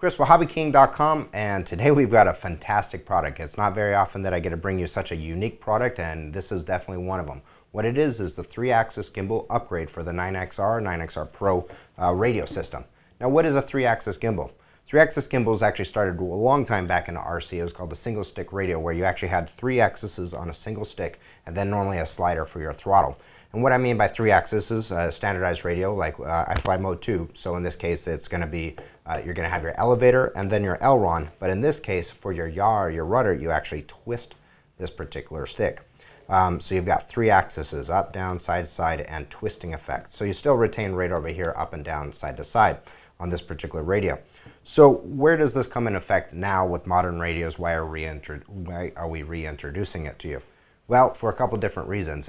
Chris with HobbyKing.com, and today we've got a fantastic product. It's not very often that I get to bring you such a unique product, and this is definitely one of them. What it is the 3-axis gimbal upgrade for the 9XR, 9XR Pro radio system. Now, what is a 3-axis gimbal? 3-axis gimbals actually started a long time back in the RC. It was called the single stick radio, where you actually had 3 axes on a single stick and then normally a slider for your throttle. And what I mean by 3 axes is a standardized radio, like I fly mode 2. So in this case, it's going to be, you're going to have your elevator and then your aileron. But in this case, for your yaw or your rudder, you actually twist this particular stick. So you've got 3 axes, up, down, side to side, and twisting effect. So you still retain right over here, up and down, side to side on this particular radio. So where does this come in effect now with modern radios? Why are we reintroducing it to you? Well, for a couple different reasons.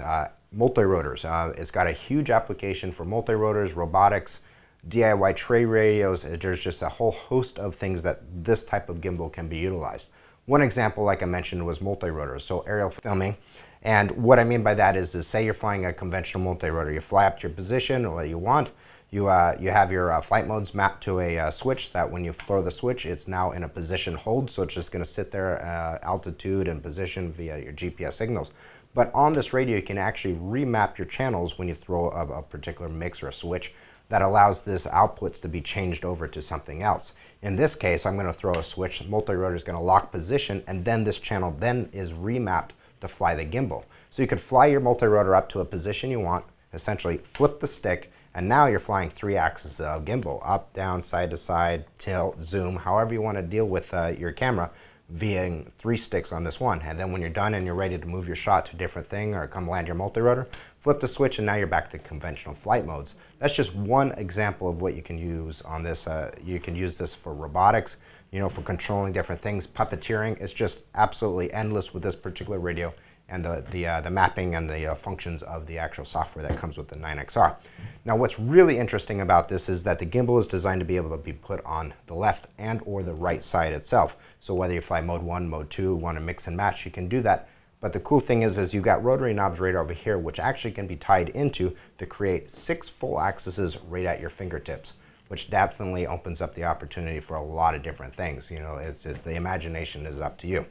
Multi-rotors. It's got a huge application for multi-rotors, robotics, DIY tray radios. There's just a whole host of things that this type of gimbal can be utilized. One example, like I mentioned, was multi-rotors, so aerial filming. And what I mean by that is say you're flying a conventional multi-rotor. You fly up to your position, what you want. You have your flight modes mapped to a switch that when you throw the switch, it's now in a position hold. So it's just going to sit there, altitude and position via your GPS signals. But on this radio, you can actually remap your channels when you throw a particular mix or a switch that allows this outputs to be changed over to something else. In this case, I'm going to throw a switch, multi-rotor is going to lock position, and then this channel then is remapped to fly the gimbal. So you could fly your multi-rotor up to a position you want, essentially flip the stick, and now you're flying 3 axes of gimbal, up, down, side to side, tilt, zoom, however you want to deal with your camera, via 3 sticks on this one. And then when you're done and you're ready to move your shot to a different thing or come land your multi-rotor, flip the switch and now you're back to conventional flight modes. That's just one example of what you can use on this. You can use this for robotics, you know, for controlling different things, puppeteering. It's just absolutely endless with this particular radio and the mapping and the functions of the actual software that comes with the 9XR. Now, what's really interesting about this is that the gimbal is designed to be able to be put on the left and or the right side itself. So whether you fly mode 1, mode 2, want to mix and match, you can do that. But the cool thing is you've got rotary knobs right over here, which actually can be tied into to create 6 full axes right at your fingertips, which definitely opens up the opportunity for a lot of different things. You know, the imagination is up to you.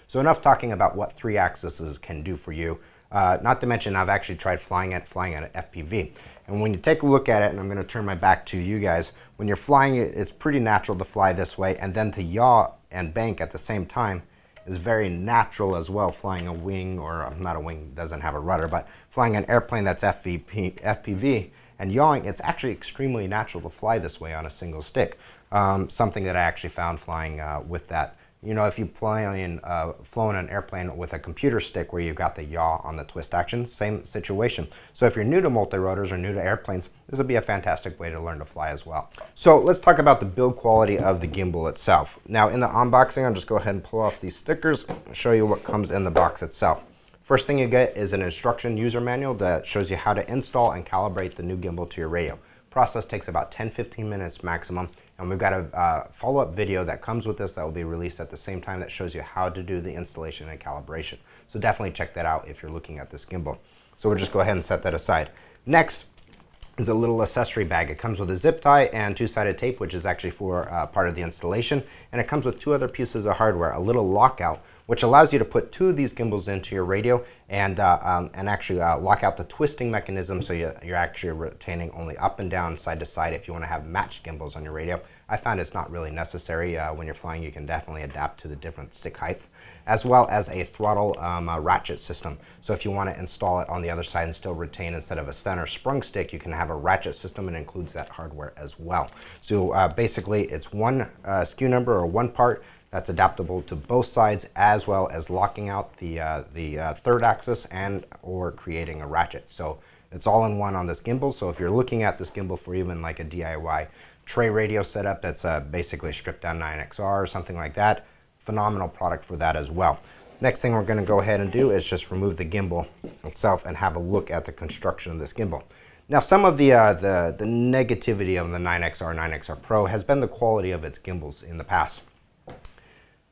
So enough talking about what 3 axes can do for you. Not to mention, I've actually tried flying at an FPV. And when you take a look at it, and I'm going to turn my back to you guys, when you're flying it, it's pretty natural to fly this way, and then to yaw and bank at the same time is very natural as well. Flying a wing, or not a wing, doesn't have a rudder, but flying an airplane that's FPV and yawing, it's actually extremely natural to fly this way on a single stick. Something that I actually found flying with that. You know, if you've flown an airplane with a computer stick where you've got the yaw on the twist action, same situation. So if you're new to multi-rotors or new to airplanes, this would be a fantastic way to learn to fly as well. So let's talk about the build quality of the gimbal itself. Now in the unboxing, I'll just go ahead and pull off these stickers and show you what comes in the box itself. First thing you get is an instruction user manual that shows you how to install and calibrate the new gimbal to your radio. Process takes about 10-15 minutes maximum. And we've got a follow-up video that comes with this that will be released at the same time that shows you how to do the installation and calibration. So definitely check that out if you're looking at this gimbal. So we'll just go ahead and set that aside. Next is a little accessory bag. It comes with a zip tie and 2-sided tape, which is actually for part of the installation. And it comes with 2 other pieces of hardware, a little lockout, which allows you to put 2 of these gimbals into your radio and actually lock out the twisting mechanism, so you're actually retaining only up and down, side to side if you want to have matched gimbals on your radio. I found it's not really necessary. When you're flying, you can definitely adapt to the different stick height, as well as a throttle ratchet system. So if you want to install it on the other side and still retain, instead of a center sprung stick, you can have a ratchet system, and includes that hardware as well. So basically, it's one SKU number or one part that's adaptable to both sides, as well as locking out the 3rd axis and or creating a ratchet. So it's all in one on this gimbal. So if you're looking at this gimbal for even like a DIY tray radio setup that's basically stripped down 9XR or something like that, phenomenal product for that as well. Next thing we're going to go ahead and do is just remove the gimbal itself and have a look at the construction of this gimbal. Now, some of the negativity of the 9XR, 9XR Pro has been the quality of its gimbals in the past.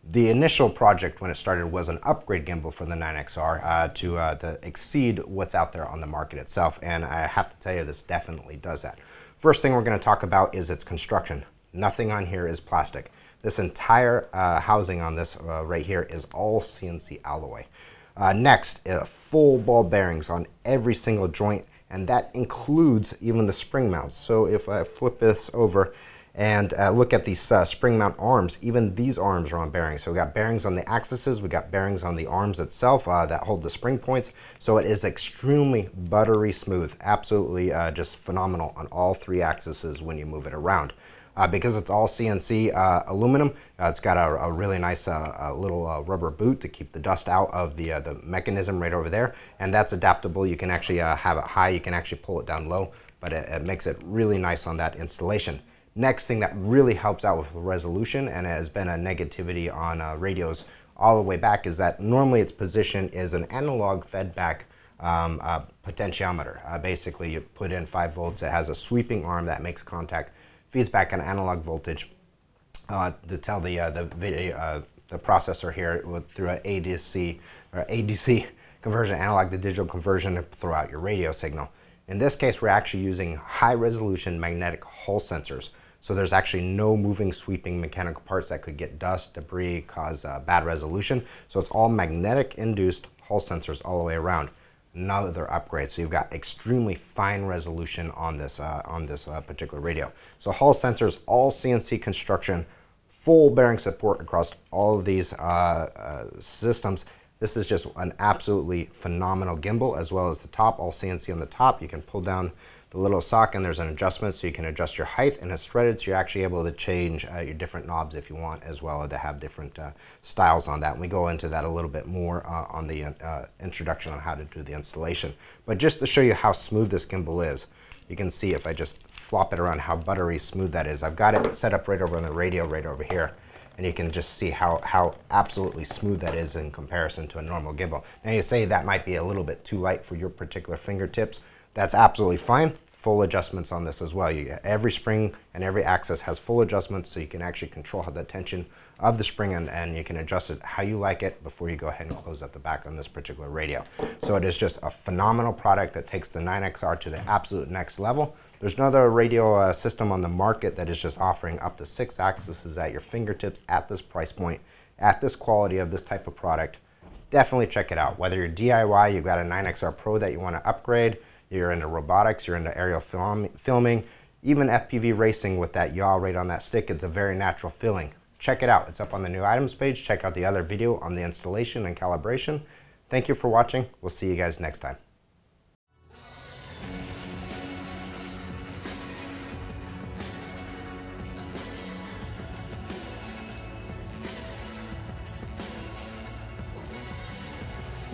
The initial project when it started was an upgrade gimbal for the 9XR to exceed what's out there on the market itself, and I have to tell you, this definitely does that. First thing we're going to talk about is its construction. Nothing on here is plastic. This entire housing on this right here is all CNC alloy. Next, full ball bearings on every single joint, and that includes even the spring mounts. So if I flip this over and look at these spring mount arms, even these arms are on bearings. So we got bearings on the axes, we got bearings on the arms itself that hold the spring points. So it is extremely buttery smooth, absolutely just phenomenal on all three axes when you move it around. Because it's all CNC aluminum, it's got a really nice little rubber boot to keep the dust out of the mechanism right over there, and that's adaptable. You can actually have it high, you can actually pull it down low, but it makes it really nice on that installation. Next thing that really helps out with the resolution, and it has been a negativity on radios all the way back, is that normally its position is an analog fed back potentiometer. Basically, you put in 5 volts, it has a sweeping arm that makes contact, feeds back an analog voltage to tell the processor here through an ADC or ADC conversion, analog to digital conversion, to throw out your radio signal. In this case, we're actually using high resolution magnetic Hall sensors. So there's actually no moving, sweeping mechanical parts that could get dust, debris, cause bad resolution. So it's all magnetic induced Hall sensors all the way around. Another upgrade. So you've got extremely fine resolution on this particular radio. So Hall sensors, all CNC construction, full bearing support across all of these systems. This is just an absolutely phenomenal gimbal, as well as the top, all CNC on the top. You can pull down the little sock and there's an adjustment, so you can adjust your height, and it's threaded, so you're actually able to change your different knobs if you want, as well, to have different styles on that. And we go into that a little bit more on the introduction on how to do the installation. But just to show you how smooth this gimbal is, you can see if I just flop it around how buttery smooth that is. I've got it set up right over on the radio right over here, and you can just see how absolutely smooth that is in comparison to a normal gimbal. Now you say that might be a little bit too light for your particular fingertips. That's absolutely fine. Full adjustments on this as well. Every spring and every axis has full adjustments, so you can actually control the tension of the spring, and you can adjust it how you like it before you go ahead and close up the back on this particular radio. So it is just a phenomenal product that takes the 9XR to the absolute next level. There's no other radio system on the market that is just offering up to 6 axes at your fingertips at this price point, at this quality of this type of product. Definitely check it out. Whether you're DIY, you've got a 9XR Pro that you want to upgrade, you're into robotics, you're into aerial filming, even FPV racing with that yaw right on that stick, it's a very natural feeling. Check it out. It's up on the new items page. Check out the other video on the installation and calibration. Thank you for watching. We'll see you guys next time.